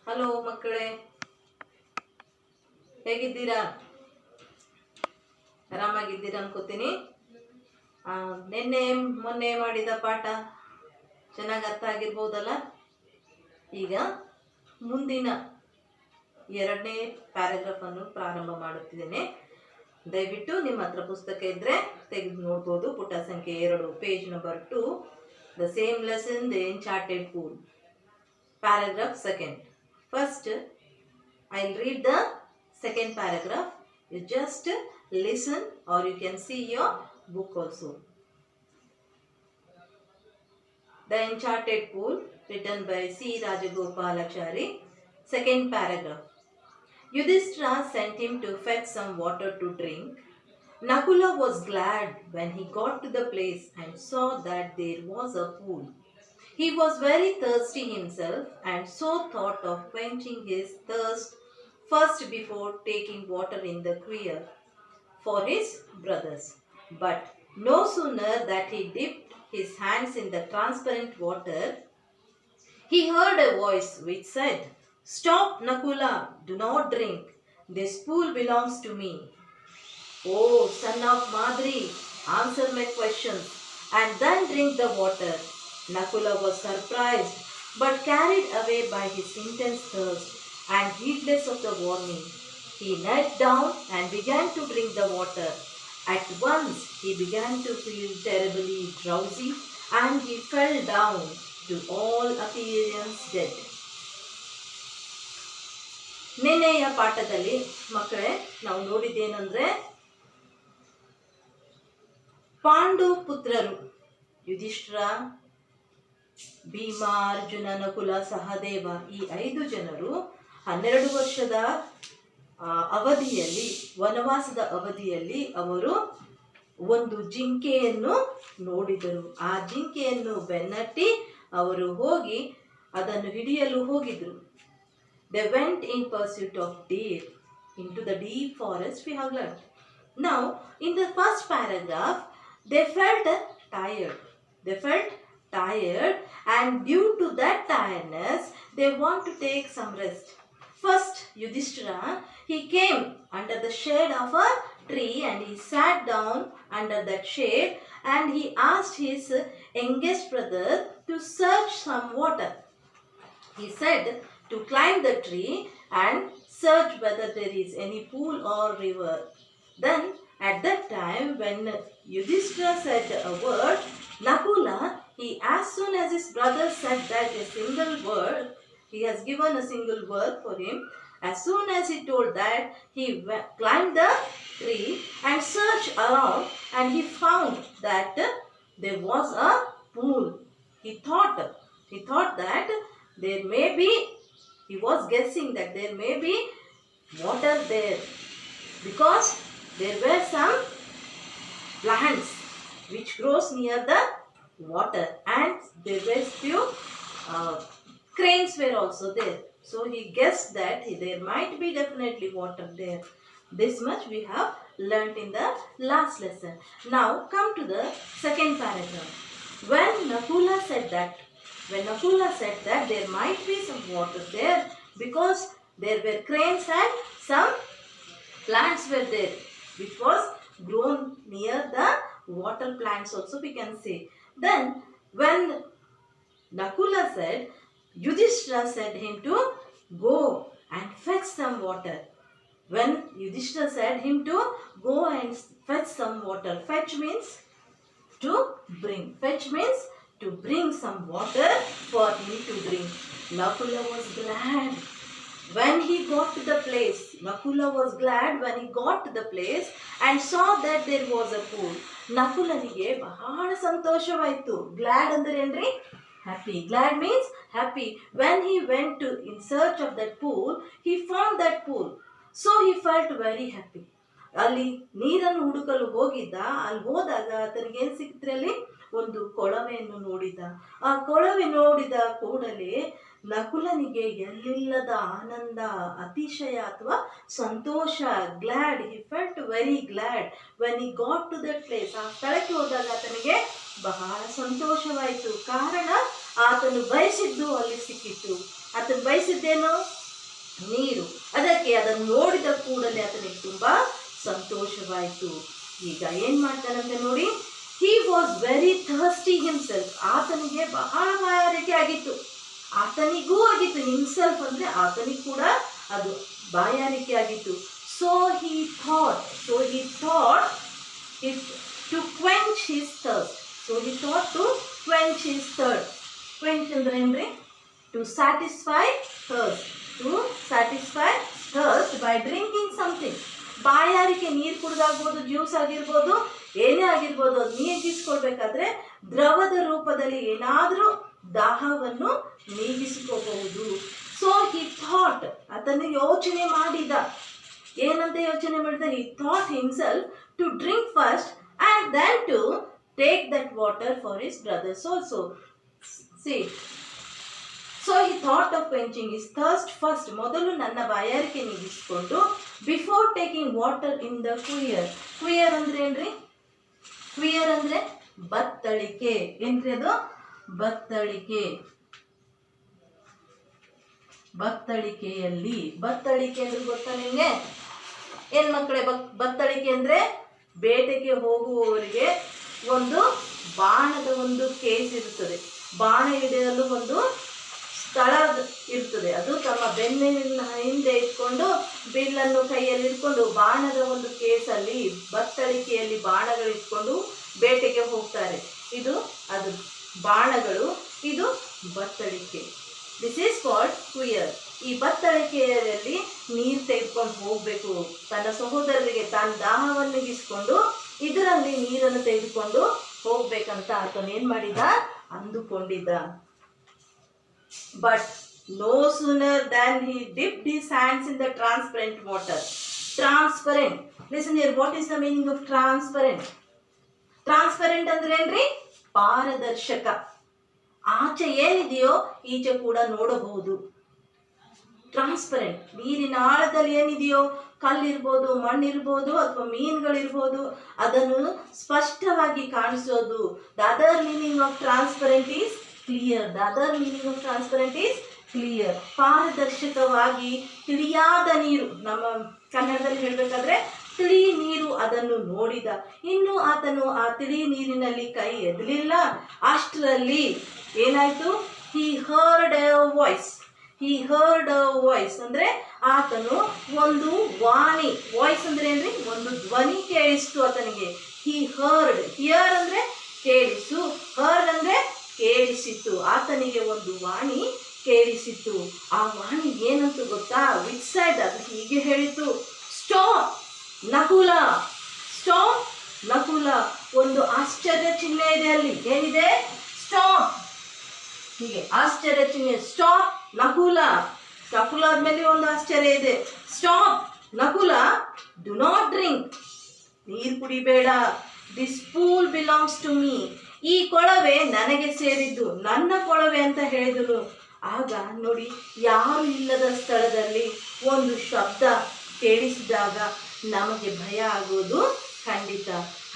Hello ಮಕ್ಕಳೇ, ಹೇಗಿದ್ದೀರಾ? ಆರಾಮಾಗಿದ್ದೀರಾ ಅನ್ಕೋತೀನಿ. ನಿನ್ನೆ ಮೊನ್ನೆ ಮಾಡಿದ ಪಾಠ ಚೆನ್ನಾಗಿ ಅರ್ಥ ಆಗಿರ್ಬೋದಲ್ಲ. ಈಗ ಮುಂದಿನ 2ನೇ ಪ್ಯಾರಾಗ್ರಾಫನ್ನು ಪ್ರಾರಂಭ ಮಾಡುತ್ತಿದ್ದೇನೆ. ದಯವಿಟ್ಟು ನಿಮ್ಮ ಹತ್ರ ಪುಸ್ತಕ ಇದ್ದರೆ ತೆಗೆದು ನೋಡ್ಬೋದು. ಪುಟ ಸಂಖ್ಯೆ 2, page number 2, the same lesson, the uncharted pool, paragraph 2. First, I'll read the second paragraph. You just listen, or you can see your book also. The Enchanted Pool, written by C. Rajagopalachari. Second paragraph. Yudhishthira sent him to fetch some water to drink. Nakula was glad when he got to the place and saw that there was a pool. He was very thirsty himself and so thought of quenching his thirst first before taking water in the clear for his brothers. But no sooner that he dipped his hands in the transparent water, he heard a voice which said, "Stop, Nakula, do not drink. This pool belongs to me. Oh, son of Madri, answer my questions and then drink the water." Nakula was surprised but carried away by his intense thirst, and heedless of the warning, he knelt down and began to drink the water. At once he began to feel terribly drowsy, and he fell down to all appearance dead. ನಿನ್ನೆಯ ಪಾಠದಲ್ಲಿ ಮಕ್ಕಳೇ ನಾವು ನೋಡಿದ್ದೇನೆಂದ್ರೆ, ಪಾಂಡು ಪುತ್ರರು ಯುಧಿಷ್ಠಿರ, ಭೀಮ, ಅರ್ಜುನ, ನಕುಲ, ಸಹದೇವ ಈ 5 ಜನರು 12 ವರ್ಷದ ಅವಧಿಯಲ್ಲಿ, ವನವಾಸದ ಅವಧಿಯಲ್ಲಿ ಅವರು ಒಂದು ಜಿಂಕೆಯನ್ನು ನೋಡಿದರು. ಆ ಜಿಂಕೆಯನ್ನು ಬೆನ್ನಟ್ಟಿ ಅವರು ಹೋಗಿ ಅದನ್ನು ಹಿಡಿಯಲು ಹೋಗಿದ್ರು. They went in pursuit of deer into the deep forest, we have learned. Now, in the first paragraph, they felt tired. And due to that tiredness, they want to take some rest. First, Yudhishthira, he came under the shade of a tree and he sat down under that shade and he asked his youngest brother to search some water. He said to climb the tree and search whether there is any pool or river. Then, at that time, when Yudhishthira said a word, Nakula, as soon as his brother said that a single word, he has given a single word for him. As soon as he told that, he climbed the tree and searched around, and he found that there was a pool. He thought that there may be, he was guessing that there may be water there, because there were some plants which grows near the water, and there were few cranes were also there. So he guessed that there might be definitely water there. This much we have learnt in the last lesson. Now come to the second paragraph. When Nakula said that there might be some water there because there were cranes and some plants were there which was grown near the water plants also, we can say. Then when Nakula said, Yudhishthira said him to go and fetch some water. When Yudhishthira said him to go and fetch some water, fetch means to bring. Fetch means to bring some water for him to drink. Nakula was glad when he got to the place. Nakula was glad when he got to the place and saw that there was a pool. ನಕುಲನಿಗೆ ಬಹಳ ಸಂತೋಷವಾಯಿತು. Glad ಅಂದ್ರೆ ಏನ್ರಿ? Happy. Glad means happy. When he went to in search of that pool, he found that pool. So he felt very happy. ಅಲ್ಲಿ ನೀರನ್ನು ಹುಡುಕಲು ಹೋಗಿದ್ದ. ಅಲ್ಲಿ ಹೋದಾಗ ಆತನಿಗೆ ಏನು ಸಿಕ್ಕಿದ್ರೆ ಅಲ್ಲಿ ಒಂದು ಕೊಳವೆಯನ್ನು ನೋಡಿದ. ಆ ಕೊಳವೆ ನೋಡಿದ ಕೂಡಲೇ ನಕುಲನಿಗೆ ಎಲ್ಲಿಲ್ಲದ ಆನಂದ, ಅತಿಶಯ ಅಥವಾ ಸಂತೋಷ, glad. He felt very glad when he got to that place. ಆ ಸ್ಥಳಕ್ಕೆ ಹೋದಾಗ ಆತನಿಗೆ ಬಹಳ ಸಂತೋಷವಾಯಿತು. ಕಾರಣ ಆತನು ಬಯಸಿದ್ದು ಅಲ್ಲಿ ಸಿಕ್ಕಿತು. ಆತನು ಬಯಸಿದ್ದೇನು? ನೀರು. ಅದಕ್ಕೆ ಅದನ್ನು ನೋಡಿದ ಕೂಡಲೇ ಆತನಿಗೆ ತುಂಬಾ ಸಂತೋಷವಾಯಿತು. ಈಗ ಏನ್ ಮಾಡ್ತಾನಂತೆ ನೋಡಿ, he was very thirsty himself. ಆತನಿಗೆ ಬಹಳ ಬಾಯಾರಿಕೆ ಆಗಿತ್ತು. ಆತನಿಗೂ ಆಗಿತ್ತು. ಹಿಮ್ಸೆಲ್ಫ್ ಅಂದ್ರೆ ಆತನಿಗೆ ಕೂಡ ಅದು ಬಾಯಾರಿಕೆ ಆಗಿತ್ತು. So he thought it to quench his thirst. So he thought to quench his thirst. Quench ಅಂದ್ರೆ ಏನ್ರಿ? To satisfy thirst. To satisfy thirst by drinking something. ಬಾಯಾರಿಕೆ ನೀರು ಕುಡಿದಾಗ್ಬೋದು, ಜ್ಯೂಸ್ ಆಗಿರ್ಬೋದು, ಏನೇ ಆಗಿರ್ಬೋದು, ಅದು ನೀಗಿಸ್ಕೊಳ್ಬೇಕಾದ್ರೆ ದ್ರವದ ರೂಪದಲ್ಲಿ ಏನಾದರೂ ದಾಹವನ್ನು ನೀಗಿಸಿಕೋಬಹುದು. ಸೊ ಹಿ ಥಾಟ್, ಅದನ್ನು ಯೋಚನೆ ಮಾಡಿದ. ಏನಂತ ಯೋಚನೆ ಮಾಡಿದ? He thought himself to drink first and then to take that water for his brothers also. See, so he thought of quenching his thirst first. ಮೊದಲು ನನ್ನ ಬಾಯಾರಿಕೆ ನೀಗಿಸಿಕೊಂಡು before taking water in the quiver. Quiver ಅಂದ್ರೆ ಏನ್ರಿ? ಕ್ವಿಯರ್ ಅಂದ್ರೆ ಬತ್ತಳಿಕೆ. ಏನ್ರಿ ಅದು? ಬತ್ತಳಿಕೆ. ಬತ್ತಳಿಕೆಯಲ್ಲಿ, ಬತ್ತಳಿಕೆ ಅಂದ್ರೆ ಗೊತ್ತಾ ನಿಮಗೆ? ಏನ್ ಮಕ್ಕಳೇ ಬತ್ತಳಿಕೆ ಅಂದ್ರೆ? ಬೇಟೆಗೆ ಹೋಗುವವರಿಗೆ ಒಂದು ಬಾಣದ ಒಂದು ಕೇಸ್ ಇರುತ್ತದೆ, ಬಾಣ ಹಿಡಿಯಲು ಒಂದು ಸ್ಥಳ ಇರ್ತದೆ. ಅದು ತಮ್ಮ ಬೆನ್ನಿನ ಹಿಂದೆ ಇಟ್ಕೊಂಡು ಬಿಲ್ಲನ್ನು ಕೈಯಲ್ಲಿ ಇಟ್ಕೊಂಡು ಬಾಣದ ಒಂದು ಕೇಸಲ್ಲಿ ಬತ್ತಳಿಕೆಯಲ್ಲಿ ಬಾಣಗಳು ಇಟ್ಕೊಂಡು ಬೇಟೆಗೆ ಹೋಗ್ತಾರೆ. ಇದು ಅದು ಬಾಣಗಳು, ಇದು ಬತ್ತಳಿಕೆ. This is called quiver. ಈ ಬತ್ತಳಿಕೆಯಲ್ಲಿ ನೀರು ತೆಗೆದುಕೊಂಡು ಹೋಗಬೇಕು. ತನ್ನ ಸಹೋದರರಿಗೆ ತಾನು ದಾಹವನ್ನು ಇಸ್ಕೊಂಡು ಇದರಲ್ಲಿ ನೀರನ್ನು ತೆಗೆದುಕೊಂಡು ಹೋಗ್ಬೇಕಂತ ಆತನು ಏನ್ ಮಾಡಿದ? ಅಂದುಕೊಂಡಿದ್ದ. But no sooner than he dipped his hands in the transparent water. Transparent, listen here, what is the meaning of transparent? Transparent ಅಂದ್ರೆ ಏನ್ರಿ? ಪಾರದರ್ಶಕ. ಆಚೆ ಏನಿದೆಯೋ ಈಚೆ ಕೂಡ ನೋಡಬಹುದು. ಟ್ರಾನ್ಸ್ಪರೆಂಟ್, ನೀರಿನ ಆಳದಲ್ಲಿ ಏನಿದೆಯೋ, ಕಲ್ಲಿರ್ಬೋದು, ಮಣ್ಣಿರ್ಬೋದು, ಅಥವಾ ಮೀನುಗಳಿರ್ಬೋದು, ಅದನ್ನು ಸ್ಪಷ್ಟವಾಗಿ ಕಾಣಿಸೋದು. The other meaning of transparent is clear. The other meaning of transparent is clear. ಪಾರದರ್ಶಕವಾಗಿ ತಿಳಿಯಾದ ನೀರು. ನಮ್ಮ ಕನ್ನಡದಲ್ಲಿ ಹೇಳಬೇಕಾದ್ರೆ ತಿಳಿ ನೀರು, ಅದನ್ನು ನೋಡಿದ. ಇನ್ನು ಆತನು ಆ ತಿಳಿ ನೀರಿನಲ್ಲಿ ಕೈ ಎದಲಿಲ್ಲ. ಅಷ್ಟರಲ್ಲಿ ಏನಾಯ್ತು? ಹಿ heard A voice. He heard a voice ಅಂದ್ರೆ ಆತನು ಒಂದು ವಾಣಿ. ವಾಯ್ಸ್ ಅಂದ್ರೆ ಏನ್ರಿ? ಒಂದು ಧ್ವನಿ ಕೇಳಿಸ್ತು ಆತನಿಗೆ. ಹಿ ಹರ್ಡ್, ಹಿಯರ್ ಅಂದ್ರೆ ಕೇಳಿಸು, ಹರ್ಡ್ ಅಂದ್ರೆ ಕೇಳಿಸಿತು. ಆತನಿಗೆ ಒಂದು ವಾಣಿ ಕೇಳಿಸಿತು. ಆ ವಾಣಿ ಏನಂತ ಗೊತ್ತಾ? Which side? ಅದು ಹೀಗೆ ಹೇಳಿತು, ಸ್ಟಾಪ್ ನಕುಲ, ಸ್ಟಾಪ್ ನಕುಲ. ಒಂದು ಆಶ್ಚರ್ಯ ಚಿಹ್ನೆ ಇದೆ ಅಲ್ಲಿ. ಏನಿದೆ? ಸ್ಟಾಪ್. ಹೀಗೆ ಆಶ್ಚರ್ಯ ಚಿಹ್ನೆ, ಸ್ಟಾಪ್ ನಕುಲ. ನಕುಲ ಆದ್ಮೇಲೆ ಒಂದು ಆಶ್ಚರ್ಯ ಇದೆ. Stop Nakula, do not drink. ನೀರು ಕುಡಿಬೇಡ. This pool belongs to me. ಈ ಕೊಳವೆ ನನಗೆ ಸೇರಿದ್ದು, ನನ್ನ ಕೊಳವೆ ಅಂತ ಹೇಳಿದನು. ಆಗ ನೋಡಿ, ಯಾರು ಇಲ್ಲದ ಸ್ಥಳದಲ್ಲಿ ಒಂದು ಶಬ್ದ ಕೇಳಿಸಿದಾಗ ನಮಗೆ ಭಯ ಆಗೋದು ಖಂಡಿತ.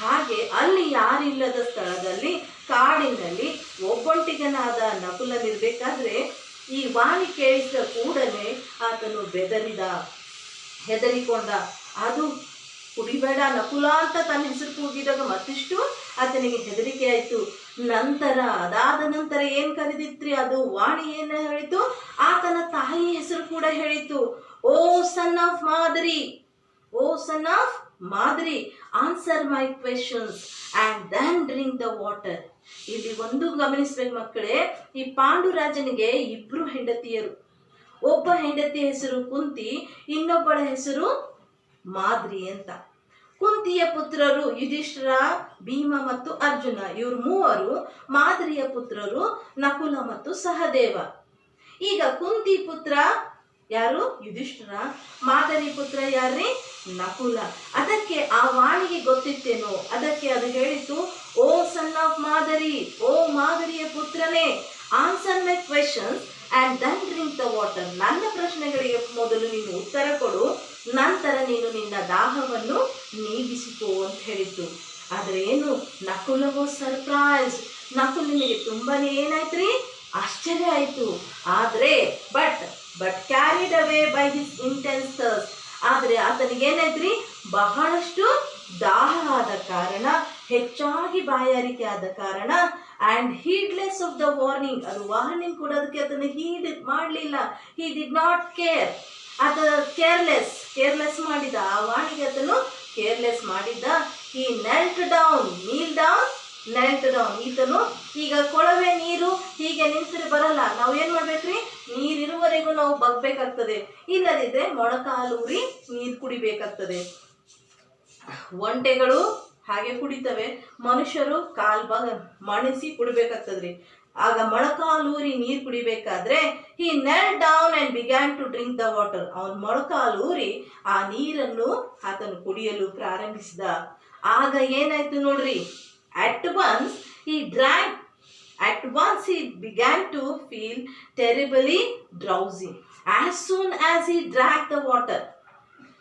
ಹಾಗೆ ಅಲ್ಲಿ ಯಾರಿಲ್ಲದ ಸ್ಥಳದಲ್ಲಿ, ಕಾಡಿನಲ್ಲಿ ಒಬ್ಬೊಂಟಿಗನಾದ ನಕುಲನಿರ್ಬೇಕಾದ್ರೆ ಈ ವಾಣಿ ಕೇಳಿಸಿದ ಕೂಡಲೇ ಆತನು ಬೆದರಿದ, ಹೆದರಿಕೊಂಡ. ಅದು ಕುಡಿಬೇಡ ನಕುಲ ಅಂತ ತನ್ನ ಹೆಸರು ಕೂಗಿದಾಗ ಮತ್ತಿಷ್ಟು ಆತನಿಗೆ ಹೆದರಿಕೆ ಆಯಿತು. ನಂತರ ಅದಾದ ನಂತರ ಏನು ಕರೆದಿತ್ರಿ? ಅದು ವಾಣಿ ಏನು ಹೇಳಿತು? ಆತನ ತಾಯಿ ಹೆಸರು ಕೂಡ ಹೇಳಿತು. ಓ ಸನ್ ಆಫ್ ಮಾದರಿ, O son of Madri, answer my questions and then drink the water. ಇಲ್ಲಿ ಒಂದು ಗಮನಿಸ್ಬೇಕು ಮಕ್ಕಳೇ, ಈ ಪಾಂಡುರಾಜನಿಗೆ ಇಬ್ರು ಹೆಂಡತಿಯರು. ಒಬ್ಬ ಹೆಂಡತಿಯ ಹೆಸರು ಕುಂತಿ, ಇನ್ನೊಬ್ಬಳ ಹೆಸರು ಮಾದ್ರಿ ಅಂತ. ಕುಂತಿಯ ಪುತ್ರರು ಯುಧಿಷ್ಠಿರ, ಭೀಮ ಮತ್ತು ಅರ್ಜುನ. ಇವರು ಮೂವರು. ಮಾದ್ರಿಯ ಪುತ್ರರು ನಕುಲ ಮತ್ತು ಸಹದೇವ. ಈಗ ಕುಂತಿ ಪುತ್ರ ಯಾರು? ಯುಧಿಷ್ಠಿರ. ಮಾದರಿ ಪುತ್ರ ಯಾರ್ರಿ? ನಕುಲ. ಅದಕ್ಕೆ ಆ ವಾಣಿಗೆ ಗೊತ್ತಿತ್ತೇನೋ, ಅದಕ್ಕೆ ಅದು ಹೇಳಿತು, ಓ ಸನ್ ಆಫ್ ಮಾದರಿ, ಓ ಮಾದರಿಯ ಪುತ್ರನೇ, answer my questions and then drink the water. ನನ್ನ ಪ್ರಶ್ನೆಗಳಿಗೆ ಮೊದಲು ನೀನು ಉತ್ತರ ಕೊಡು, ನಂತರ ನೀನು ನಿನ್ನ ದಾಹವನ್ನು ನೀಗಿಸಿಕೋ ಅಂತ ಹೇಳಿತು. ಆದರೆ ಏನು? ನಕುಲವೋ ಸರ್ಪ್ರೈಸ್. ನಕುಲನಿಗೆ ತುಂಬಾನೇ ಏನಾಯ್ತು ರೀ? ಆಶ್ಚರ್ಯ ಆಯಿತು. ಆದರೆ but carried away by his intense thirst. ಆದರೆ ಆತನಿಗೇನಾಯ್ತ್ರಿ, ಬಹಳಷ್ಟು ದಾಹ ಆದ ಕಾರಣ, ಹೆಚ್ಚಾಗಿ ಬಾಯಾರಿಕೆ ಆದ ಕಾರಣ, ಆ್ಯಂಡ್ ಹೀಡ್ಲೆಸ್ ಆಫ್ ದ ವಾರ್ನಿಂಗ್, ಅದು ವಾರ್ನಿಂಗ್ ಕೊಡೋದಕ್ಕೆ ಅದನ್ನು ಹೀಡ್ ಮಾಡಲಿಲ್ಲ. He did not care. ಆತ ಕೇರ್ಲೆಸ್ ಮಾಡಿದ, ಆ ವಾಣಿಗೆ ಆತನು ಕೇರ್ಲೆಸ್ ಮಾಡಿದ್ದ. ಹಿ ನೆಲ್ಟ್ ಡೌನ್, ನೆಲ್ಟ್ ಡೌನ್. ಈತನು ಈಗ ಕೊಳವೆ ನೀರು ಹೀಗೆ ನಿಂತರೆ ಬರಲ್ಲ, ನಾವು ಏನು ಮಾಡ್ಬೇಕ್ರಿ, ನೀರಿರುವವರೆಗೂ ನಾವು ಬಗ್ಬೇಕಾಗ್ತದೆ, ಇಲ್ಲದಿದ್ದರೆ ಮೊಣಕಾಲೂರಿ ನೀರು ಕುಡಿಬೇಕಾಗ್ತದೆ. ಒಂಟೆಗಳು ಹಾಗೆ ಕುಡಿತವೆ, ಮನುಷ್ಯರು ಮಣಿಸಿ ಕುಡಿಬೇಕಾಗ್ತದ್ರಿ. ಆಗ ಮೊಣಕಾಲೂರಿ ನೀರು ಕುಡಿಬೇಕಾದ್ರೆ he knelt down and began to drink the water. ಅವನು ಮೊಣಕಾಲೂರಿ ಆ ನೀರನ್ನು ಆತನು ಕುಡಿಯಲು ಪ್ರಾರಂಭಿಸಿದ. ಆಗ ಏನಾಯ್ತು ನೋಡ್ರಿ, at once he began to feel terribly drowsy. As soon as he drank the water,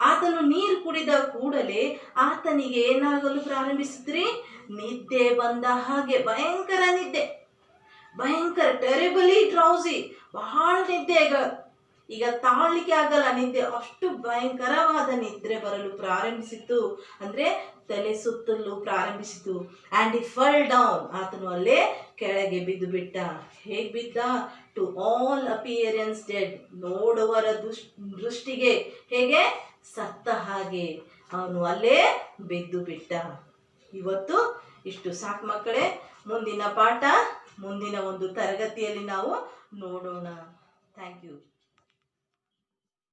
ಆತನು ನೀರು ಕುಡಿದ ಕೂಡಲೇ ಆತನಿಗೆ ಏನಾಗಲು ಪ್ರಾರಂಭಿಸಿದ್ರಿ, ನಿದ್ದೆ ಬಂದ ಹಾಗೆ, ಭಯಂಕರ ಟೆರಿಬಲಿ ಡ್ರೌಸಿ, ಬಹಳ ನಿದ್ದೆ. ಈಗ ತಾಳ್ಲಿಕ್ಕೆ ಆಗಲ್ಲ ನಿದ್ದೆ, ಅಷ್ಟು ಭಯಂಕರವಾದ ನಿದ್ರೆ ಬರಲು ಪ್ರಾರಂಭಿಸಿತು, ಅಂದರೆ ತಲೆ ಸುತ್ತಲು ಪ್ರಾರಂಭಿಸಿತು. ಆ್ಯಂಡ್ ಹಿ ಫಾಲ್ ಡೌನ್, ಆತನು ಅಲ್ಲೇ ಕೆಳಗೆ ಬಿದ್ದು ಬಿಟ್ಟ. ಹೇಗೆ ಬಿದ್ದ? ಟು ಆಲ್ ಅಪಿಯರೆನ್ಸ್ ಡೆಡ್, ನೋಡುವರ ದೃಷ್ಟಿಗೆ ಹೇಗೆ, ಸತ್ತ ಹಾಗೆ ಅವನು ಅಲ್ಲೇ ಬಿದ್ದು ಬಿಟ್ಟ. ಇವತ್ತು ಇಷ್ಟು ಸಾಕು ಮಕ್ಕಳೇ. ಮುಂದಿನ ಪಾಠ ಮುಂದಿನ ಒಂದು ತರಗತಿಯಲ್ಲಿ ನಾವು ನೋಡೋಣ. Thank you.